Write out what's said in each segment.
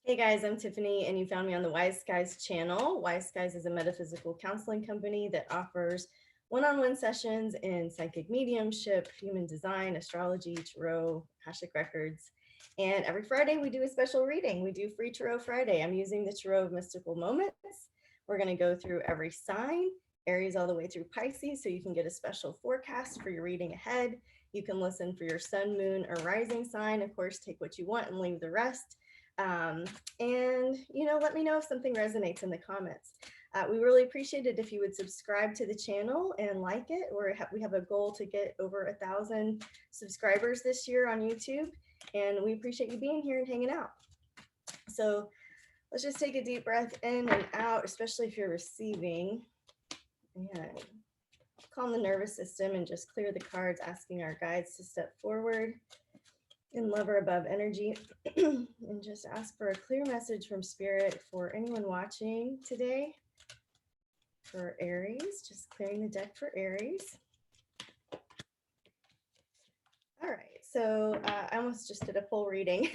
Hey guys, I'm Tiffany, and you found me on the Wise Skies channel. Wise Skies is a metaphysical counseling company that offers one-on-one sessions in psychic mediumship, human design, astrology, tarot, Akashic records. And every Friday we do a special reading. We do free Tarot Friday. I'm using the Tarot of Mystical Moments. We're going to go through every sign, Aries all the way through Pisces, so you can get a special forecast for your reading ahead. You can listen for your sun, moon, or rising sign. Of course, take what you want and leave the rest. And let me know if something resonates in the comments. We really appreciate it if you would subscribe to the channel and like it. We have a goal to get over 1,000 subscribers this year on YouTube, and we appreciate you being here and hanging out. So let's just take a deep breath in and out, especially if you're receiving, and calm the nervous system and just clear the cards, asking our guides to step forward in love or above energy and just ask for a clear message from Spirit for anyone watching today. For Aries, just clearing the deck for Aries. All right, so I almost just did a full reading.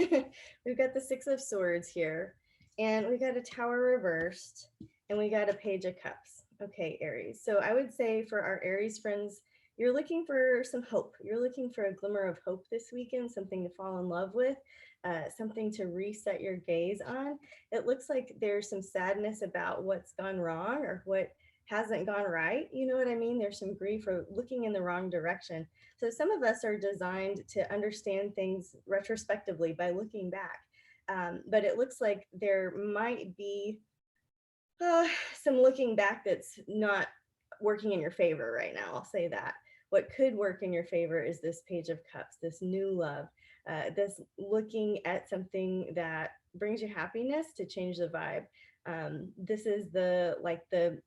We've got the Six of Swords here, and we got a Tower reversed, and we got a Page of Cups. Okay, Aries. So I would say for our Aries friends, you're looking for some hope. You're looking for a glimmer of hope this weekend, something to fall in love with, something to reset your gaze on. It looks like there's some sadness about what's gone wrong or what hasn't gone right. You know what I mean? There's some grief or looking in the wrong direction. So some of us are designed to understand things retrospectively by looking back. But it looks like there might be some looking back that's not working in your favor right now. I'll say that. What could work in your favor is this Page of Cups, this new love, this looking at something that brings you happiness to change the vibe. This is the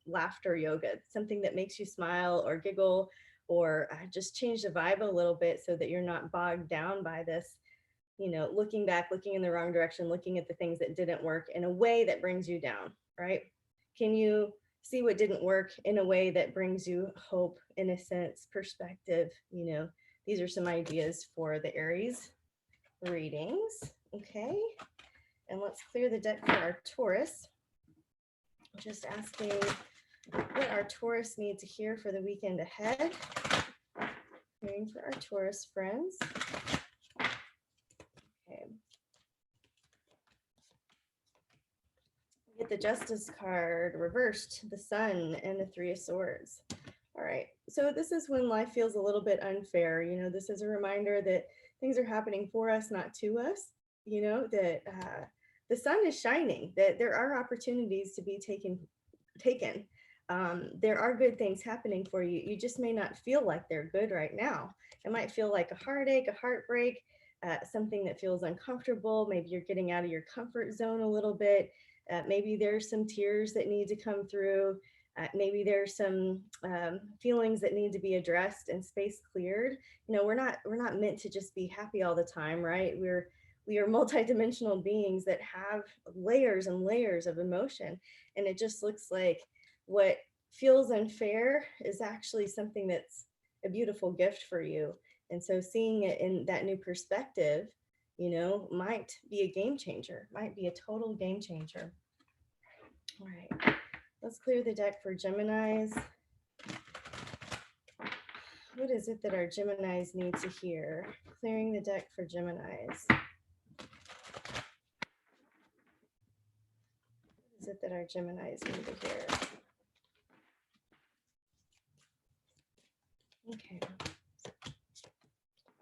laughter yoga, something that makes you smile or giggle or just change the vibe a little bit so that you're not bogged down by this, looking back, looking in the wrong direction, looking at the things that didn't work in a way that brings you down, right? Can you see what didn't work in a way that brings you hope, innocence, perspective? These are some ideas for the Aries readings. Okay, and let's clear the deck for our Taurus. Just asking what our Taurus need to hear for the weekend ahead. Clearing for our Taurus friends. Okay. Get the Justice card reversed, the Sun, and the Three of Swords. All right, so this is when life feels a little bit unfair. This is a reminder that things are happening for us, not to us. That the sun is shining, that there are opportunities to be taken. There are good things happening for you. You just may not feel like they're good right now. It might feel like a heartache, a heartbreak, something that feels uncomfortable. Maybe you're getting out of your comfort zone a little bit. Maybe there's some tears that need to come through. Maybe there's some feelings that need to be addressed and space cleared. We're not meant to just be happy all the time, right? We are multidimensional beings that have layers and layers of emotion, and it just looks like what feels unfair is actually something that's a beautiful gift for you. And so seeing it in that new perspective, might be a game changer, might be a total game changer. All right, let's clear the deck for Geminis. What is it that our Geminis need to hear? Clearing the deck for Geminis. What is it that our Geminis need to hear? Okay.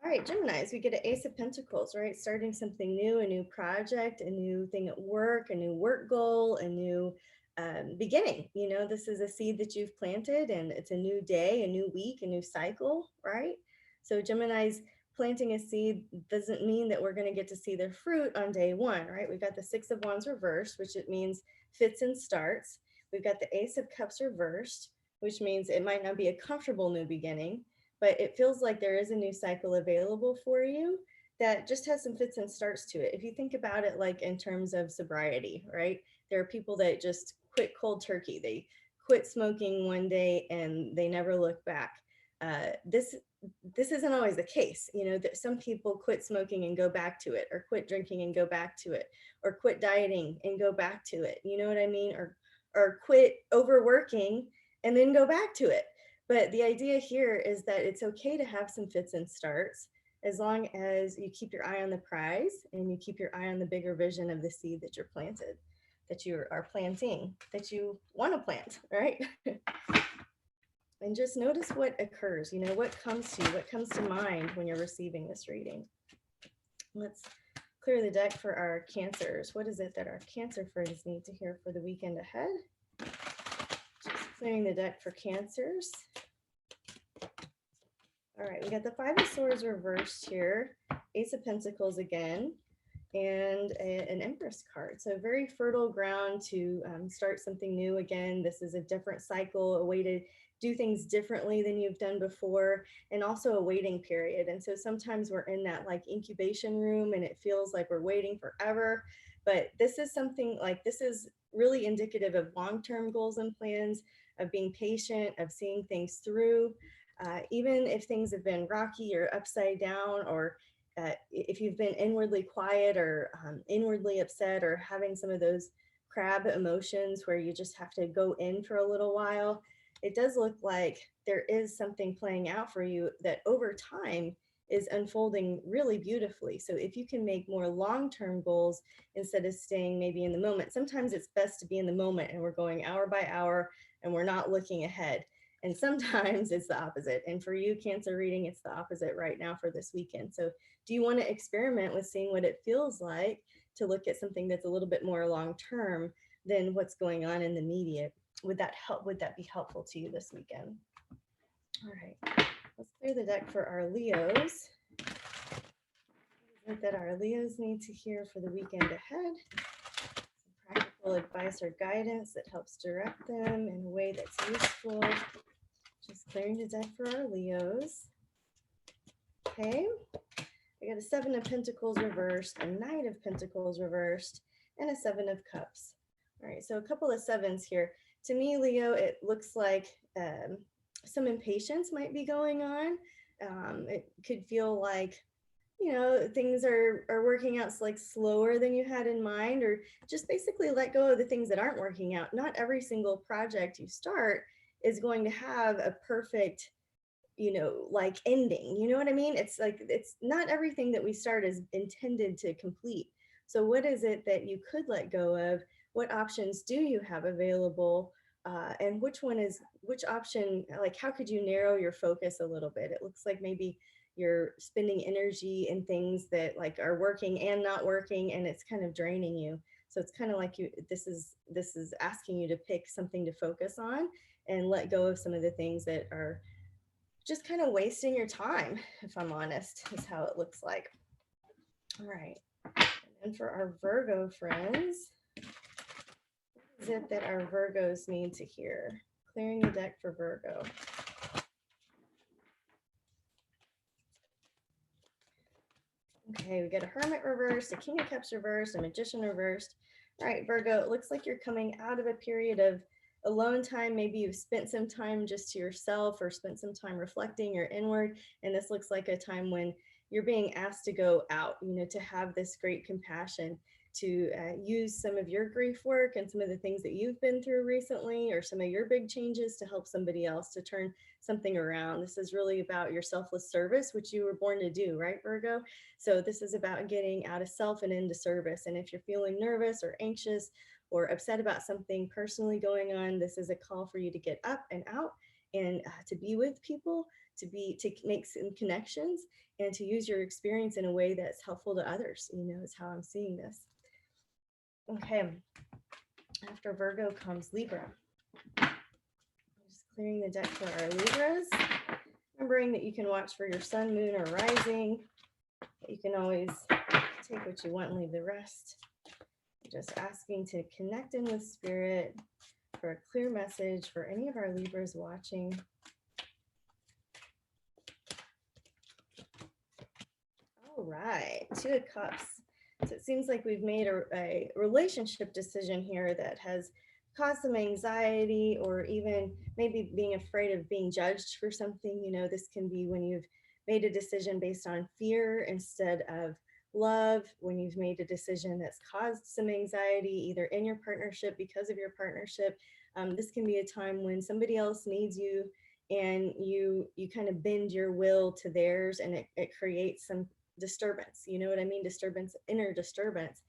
All right, Geminis, we get an Ace of Pentacles, right? Starting something new, a new project, a new thing at work, a new work goal, a new beginning. This is a seed that you've planted, and it's a new day, a new week, a new cycle, right? So Gemini's planting a seed doesn't mean that we're going to get to see the fruit on day one, right? We've got the Six of Wands reversed, which it means fits and starts. We've got the Ace of Cups reversed, which means it might not be a comfortable new beginning, but it feels like there is a new cycle available for you that just has some fits and starts to it. If you think about it like in terms of sobriety, right? There are people that just quit cold turkey. They quit smoking one day and they never look back. This this isn't always the case. You know, that some people quit smoking and go back to it, or quit drinking and go back to it, or quit dieting and go back to it. You know what I mean? Or quit overworking and then go back to it. But the idea here is that it's okay to have some fits and starts, as long as you keep your eye on the prize and you keep your eye on the bigger vision of the seed that you're planted, that you are planting, that you want to plant, right? And just notice what occurs, you know, what comes to you, what comes to mind when you're receiving this reading. Let's clear the deck for our Cancers. What is it that our Cancer friends need to hear for the weekend ahead? Just clearing the deck for Cancers. All right, we got the Five of Swords reversed here, Ace of Pentacles again, and an Empress card. So very fertile ground to start something new again. This is a different cycle, a way to do things differently than you've done before, and also a waiting period. And so sometimes we're in that like incubation room and it feels like we're waiting forever. But this is something like, this is really indicative of long-term goals and plans, of being patient, of seeing things through. Even if things have been rocky or upside down, or if you've been inwardly quiet or inwardly upset, or having some of those crab emotions where you just have to go in for a little while, it does look like there is something playing out for you that over time is unfolding really beautifully. So if you can make more long-term goals instead of staying maybe in the moment, sometimes it's best to be in the moment and we're going hour by hour and we're not looking ahead. And sometimes it's the opposite. And for you, Cancer reading, it's the opposite right now for this weekend. So do you want to experiment with seeing what it feels like to look at something that's a little bit more long-term than what's going on in the immediate? Would that help? Would that be helpful to you this weekend? All right, let's clear the deck for our Leos. What is it that our Leos need to hear for the weekend ahead? Some practical advice or guidance that helps direct them in a way that's useful. Just clearing the deck for our Leos. Okay, I got a Seven of Pentacles reversed, a Knight of Pentacles reversed, and a Seven of Cups. All right, so a couple of sevens here. To me, Leo, it looks like some impatience might be going on. It could feel like, you know, things are working out like slower than you had in mind, or just basically let go of the things that aren't working out. Not every single project you start is going to have a perfect, you know, like ending. You know what I mean? It's like, it's not everything that we start is intended to complete. So what is it that you could let go of? What options do you have available? And which option, like how could you narrow your focus a little bit? It looks like maybe you're spending energy in things that like are working and not working, and it's kind of draining you. So it's kind of like this is asking you to pick something to focus on and let go of some of the things that are just kind of wasting your time, if I'm honest, is how it looks like. All right. And for our Virgo friends, what is it that our Virgos need to hear? Clearing the deck for Virgo. Okay, we got a Hermit reversed, a King of Cups reversed, a Magician reversed. All right, Virgo, it looks like you're coming out of a period of alone time. Maybe you've spent some time just to yourself or spent some time reflecting or inward. And this looks like a time when you're being asked to go out, you know, to have this great compassion, to use some of your grief work and some of the things that you've been through recently, or some of your big changes to help somebody else to turn something around. This is really about your selfless service, which you were born to do, right, Virgo? So this is about getting out of self and into service. And if you're feeling nervous or anxious or upset about something personally going on, this is a call for you to get up and out and to be with people, to make some connections, and to use your experience in a way that's helpful to others, you know, is how I'm seeing this. Okay, after Virgo comes Libra. Just clearing the deck for our Libras. Remembering that you can watch for your sun, moon, or rising. You can always take what you want and leave the rest. Just asking to connect in with spirit for a clear message for any of our Libras watching. All right, Two of Cups. So it seems like we've made a relationship decision here that has cause some anxiety, or even maybe being afraid of being judged for something. You know, this can be when you've made a decision based on fear instead of love, when you've made a decision that's caused some anxiety, either in your partnership, because of your partnership. This can be a time when somebody else needs you, and you kind of bend your will to theirs, and it creates some disturbance. You know what I mean? Disturbance, inner disturbance.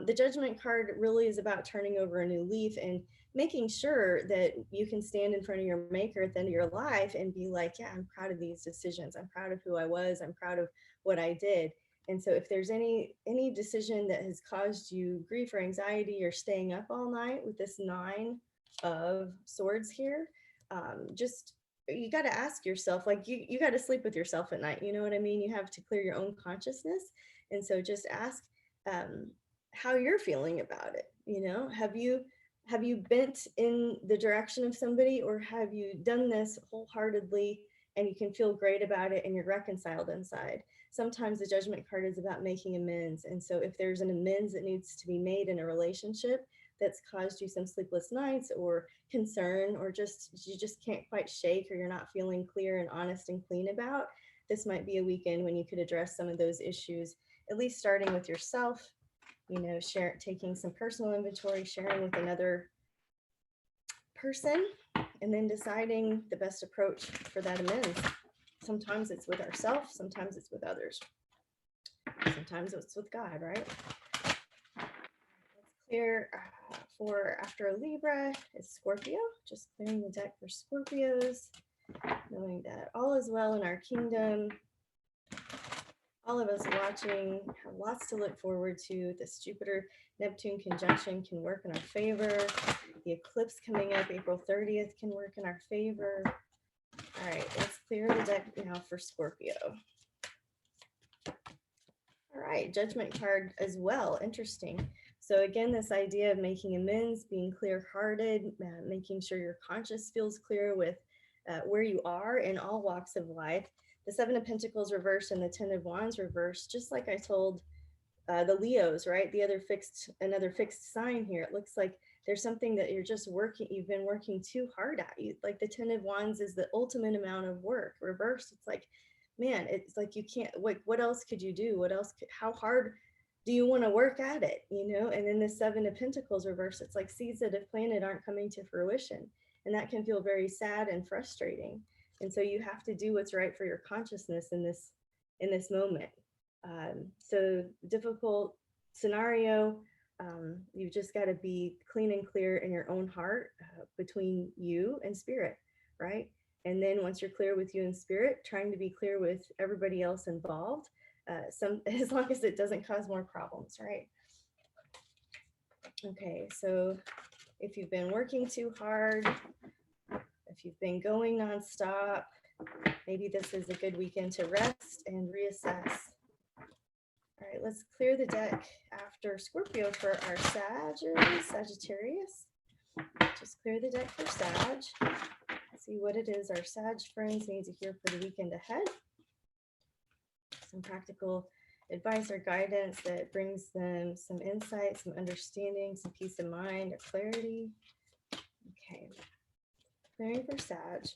The judgment card really is about turning over a new leaf and making sure that you can stand in front of your maker at the end of your life and be like, yeah, I'm proud of these decisions. I'm proud of who I was. I'm proud of what I did. And so if there's any decision that has caused you grief or anxiety, or staying up all night with this 9 of swords here, just, you got to ask yourself, like, you got to sleep with yourself at night. You know what I mean? You have to clear your own consciousness. And so just ask, um, how you're feeling about it. You know, have you bent in the direction of somebody, or have you done this wholeheartedly and you can feel great about it and you're reconciled inside? Sometimes the judgment card is about making amends. And so if there's an amends that needs to be made in a relationship that's caused you some sleepless nights or concern, or just you just can't quite shake, or you're not feeling clear and honest and clean about, this might be a weekend when you could address some of those issues, at least starting with yourself. You know, taking some personal inventory, sharing with another person, and then deciding the best approach for that amends. Sometimes it's with ourselves, sometimes it's with others, sometimes it's with God, right? Let's clear for after Libra is Scorpio. Just clearing the deck for Scorpios, knowing that all is well in our kingdom. All of us watching have lots to look forward to. This Jupiter-Neptune conjunction can work in our favor. The eclipse coming up April 30th can work in our favor. All right, let's clear the deck now for Scorpio. All right, judgment card as well. Interesting. So again, this idea of making amends, being clear-hearted, making sure your conscience feels clear with where you are in all walks of life. The 7 of Pentacles reversed and the 10 of Wands reversed, just like I told the Leos, right? Another fixed sign here. It looks like there's something that you've been working too hard at. Like the 10 of Wands is the ultimate amount of work. Reversed, it's like, man, it's like you can't, like, what else could you do? How hard do you want to work at it? You know? And then the 7 of Pentacles reversed, it's like seeds that have planted aren't coming to fruition. And that can feel very sad and frustrating. And so you have to do what's right for your consciousness in this moment. So difficult scenario, you've just got to be clean and clear in your own heart, between you and spirit, right? And then once you're clear with you and spirit, trying to be clear with everybody else involved, as long as it doesn't cause more problems, right? Okay, so if you've been working too hard, if you've been going nonstop, maybe this is a good weekend to rest and reassess. All right, let's clear the deck after Scorpio for our Sagittarius. Just clear the deck for Sag. See what it is our Sag friends need to hear for the weekend ahead. Some practical advice or guidance that brings them some insight, some understanding, some peace of mind or clarity. Okay, clearing for Sag.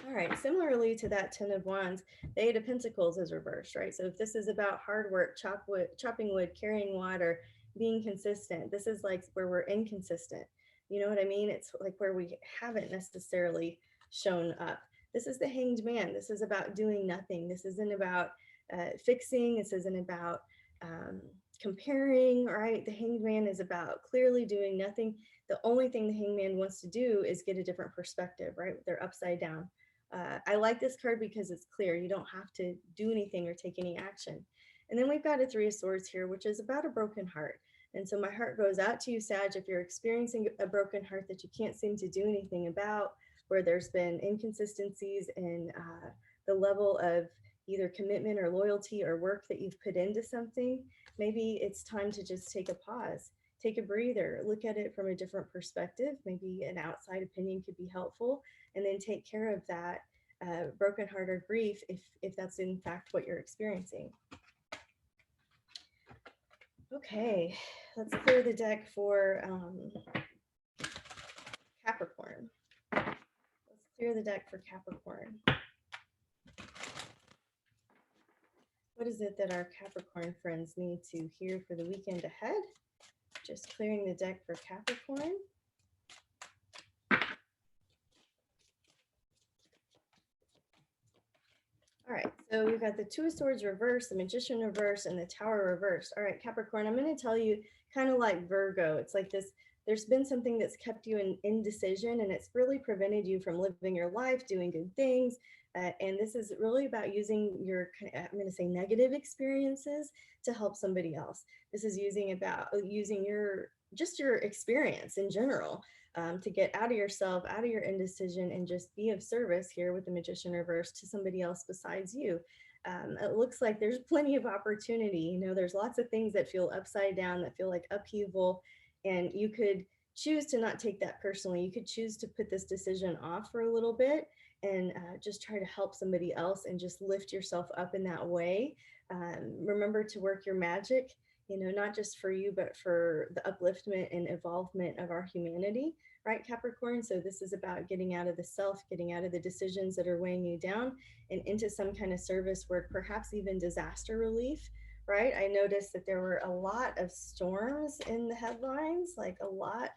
All right, similarly to that 10 of Wands, the 8 of Pentacles is reversed, right? So if this is about hard work, chopping wood, carrying water, being consistent, this is like where we're inconsistent. You know what I mean? It's like where we haven't necessarily shown up. This is the Hanged Man. This is about doing nothing. This isn't about fixing. This isn't about comparing, right? The Hanged Man is about clearly doing nothing. The only thing the Hanged Man wants to do is get a different perspective, right? They're upside down. I like this card because it's clear. You don't have to do anything or take any action. And then we've got a 3 of Swords here, which is about a broken heart. And so my heart goes out to you, Sag, if you're experiencing a broken heart that you can't seem to do anything about, where there's been inconsistencies in the level of either commitment or loyalty or work that you've put into something. Maybe it's time to just take a pause, take a breather, look at it from a different perspective. Maybe an outside opinion could be helpful, and then take care of that broken heart or grief if that's in fact what you're experiencing. Okay, let's clear the deck for Capricorn. Let's clear the deck for Capricorn. What is it that our Capricorn friends need to hear for the weekend ahead? Just clearing the deck for Capricorn. All right, so we've got the Two of Swords reversed, the Magician reversed, and the Tower reversed. All right, Capricorn, I'm going to tell you, kind of like Virgo, it's like this, there's been something that's kept you in indecision, and it's really prevented you from living your life, doing good things. And this is really about using your, I'm going to say, negative experiences to help somebody else. This is using your, just your experience in general, to get out of yourself, out of your indecision, and just be of service here with the Magician reverse to somebody else besides you. It looks like there's plenty of opportunity. You know, there's lots of things that feel upside down, that feel like upheaval, and you could choose to not take that personally. You could choose to put this decision off for a little bit and just try to help somebody else and just lift yourself up in that way. Remember to work your magic, you know, not just for you, but for the upliftment and evolvement of our humanity, right, Capricorn? So this is about getting out of the self, getting out of the decisions that are weighing you down and into some kind of service work, perhaps even disaster relief, right? I noticed that there were a lot of storms in the headlines, like a lot.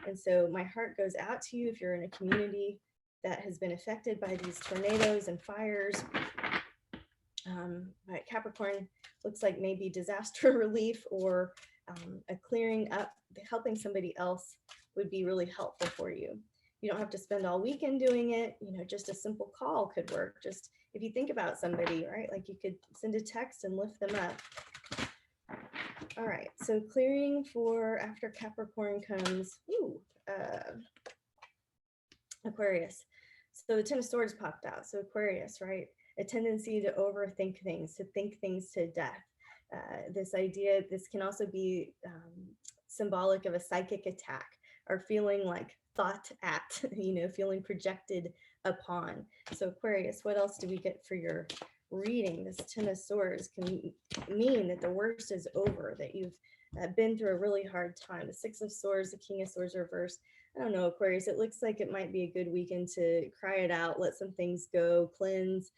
And so my heart goes out to you if you're in a community that has been affected by these tornadoes and fires. But Capricorn looks like maybe disaster relief or a clearing up, helping somebody else would be really helpful for you. You don't have to spend all weekend doing it. You know, just a simple call could work. Just if you think about somebody, right? Like you could send a text and lift them up. All right, so clearing for after Capricorn comes Aquarius. So the Ten of Swords popped out. So Aquarius, right? A tendency to overthink things, to think things to death. This idea, this can also be symbolic of a psychic attack or feeling like thought at, you know, feeling projected upon. So Aquarius, what else do we get for your reading? This Ten of Swords can mean that the worst is over, that you've been through a really hard time. The Six of Swords, the King of Swords reversed. I don't know, Aquarius, it looks like it might be a good weekend to cry it out, let some things go, cleanse.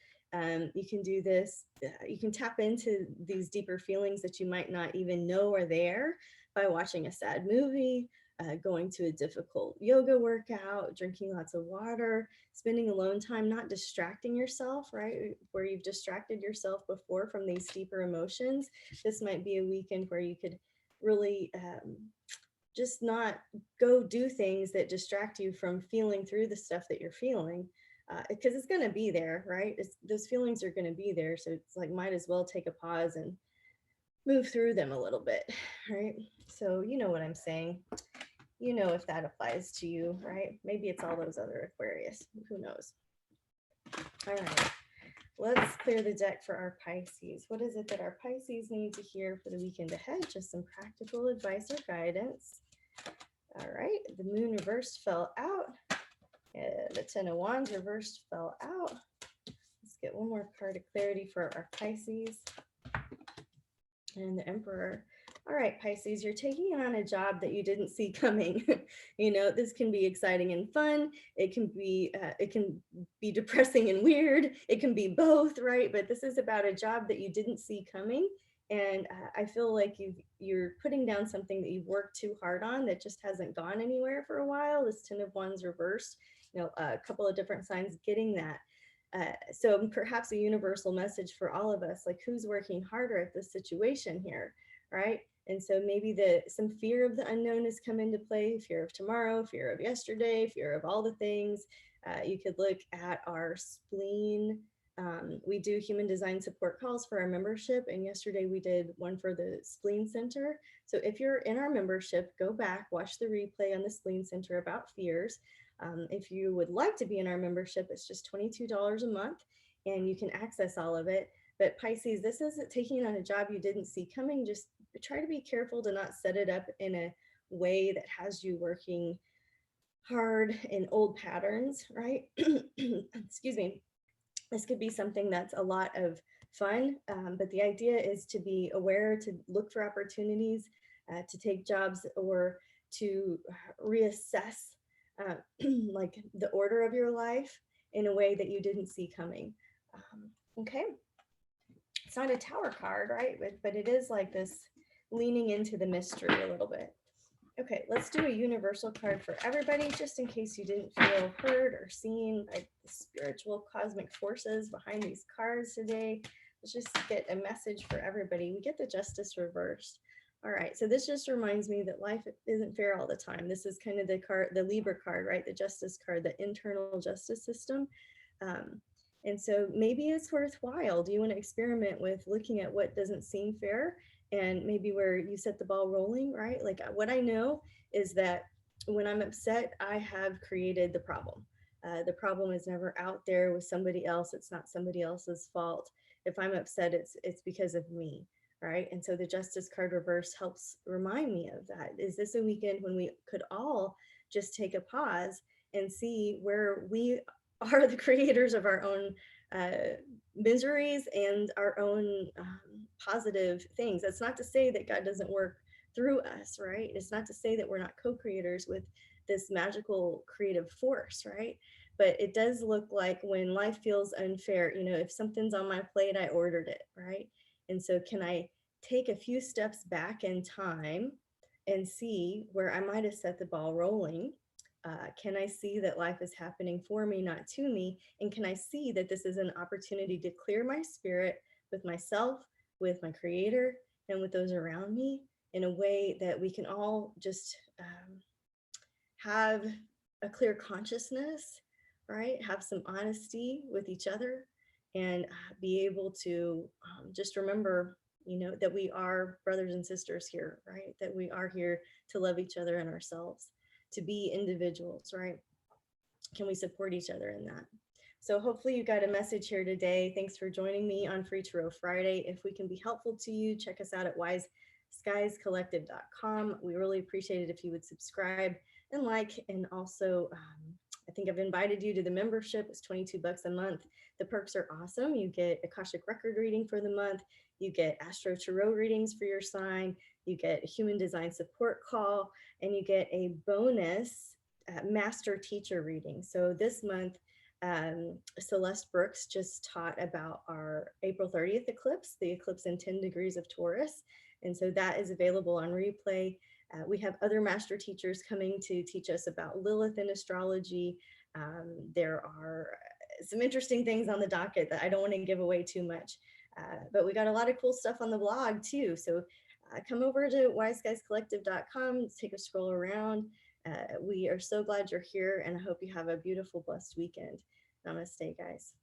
You can do this. You can tap into these deeper feelings that you might not even know are there by watching a sad movie, going to a difficult yoga workout, drinking lots of water, spending alone time, not distracting yourself, right? Where you've distracted yourself before from these deeper emotions. This might be a weekend where you could really just not go do things that distract you from feeling through the stuff that you're feeling. Because it's going to be there, right? Those feelings are going to be there. So it's like, might as well take a pause and move through them a little bit, right? So you know what I'm saying. You know if that applies to you, right? Maybe it's all those other Aquarius. Who knows? All right. Let's clear the deck for our Pisces. What is it that our Pisces need to hear for the weekend ahead? Just some practical advice or guidance. All right. The Moon reversed fell out. The Ten of Wands reversed fell out. Let's get one more card of clarity for our Pisces. And the Emperor. All right, Pisces, you're taking on a job that you didn't see coming. You know, this can be exciting and fun. It can be depressing and weird. It can be both, right? But this is about a job that you didn't see coming. And I feel like you're putting down something that you've worked too hard on that just hasn't gone anywhere for a while. This Ten of Wands reversed, you know, a couple of different signs getting that. So perhaps a universal message for all of us, like who's working harder at this situation here, right? And so maybe some fear of the unknown has come into play, fear of tomorrow, fear of yesterday, fear of all the things. You could look at our spleen. We do human design support calls for our membership, and yesterday we did one for the spleen center. So if you're in our membership, go back, watch the replay on the spleen center about fears. If you would like to be in our membership, it's just $22 a month and you can access all of it. But Pisces, this isn't taking on a job you didn't see coming. Just try to be careful to not set it up in a way that has you working hard in old patterns, right? Excuse me. This could be something that's a lot of fun. But the idea is to be aware, to look for opportunities, to take jobs, or to reassess like the order of your life in a way that you didn't see coming. Okay. It's not a tower card, right? But it is like this leaning into the mystery a little bit. Okay, let's do a universal card for everybody, just in case you didn't feel heard or seen by the spiritual cosmic forces behind these cards today. Let's just get a message for everybody. We get the Justice reversed. All right, so this just reminds me that life isn't fair all the time. This is kind of the card, the Libra card, right? The Justice card, the internal justice system. And so maybe it's worthwhile. Do you want to experiment with looking at what doesn't seem fair, and maybe where you set the ball rolling, right? Like what I know is that when I'm upset, I have created the problem. The problem is never out there with somebody else. It's not somebody else's fault. If I'm upset, it's because of me, right? And so the Justice card reverse helps remind me of that. Is this a weekend when we could all just take a pause and see where we are the creators of our own miseries and our own positive things? That's not to say that God doesn't work through us, right? It's not to say that we're not co-creators with this magical creative force, right? But it does look like when life feels unfair, you know, if something's on my plate, I ordered it, right? And so can I take a few steps back in time and see where I might have set the ball rolling? Can I see that life is happening for me, not to me? And can I see that this is an opportunity to clear my spirit with myself, with my creator, and with those around me in a way that we can all just have a clear consciousness, right? Have some honesty with each other, and be able to just remember, you know, that we are brothers and sisters here, right? That we are here to love each other and ourselves, to be individuals, right? Can we support each other in that? So hopefully you got a message here today. Thanks for joining me on Free Tarot Friday. If we can be helpful to you, check us out at wiseskiescollective.com. We really appreciate it if you would subscribe and like, and also I think I've invited you to the membership. It's $22 a month. The perks are awesome. You get Akashic record reading for the month. You get Astro Tarot readings for your sign. You get a human design support call, and you get a bonus master teacher reading. So this month, Celeste Brooks just taught about our April 30th eclipse, the eclipse in 10 degrees of Taurus. And so that is available on replay. We have other master teachers coming to teach us about Lilith and astrology. There are some interesting things on the docket that I don't want to give away too much, but we got a lot of cool stuff on the blog too. So come over to wiseskiescollective.com, take a scroll around. We are so glad you're here, and I hope you have a beautiful, blessed weekend. Namaste, guys.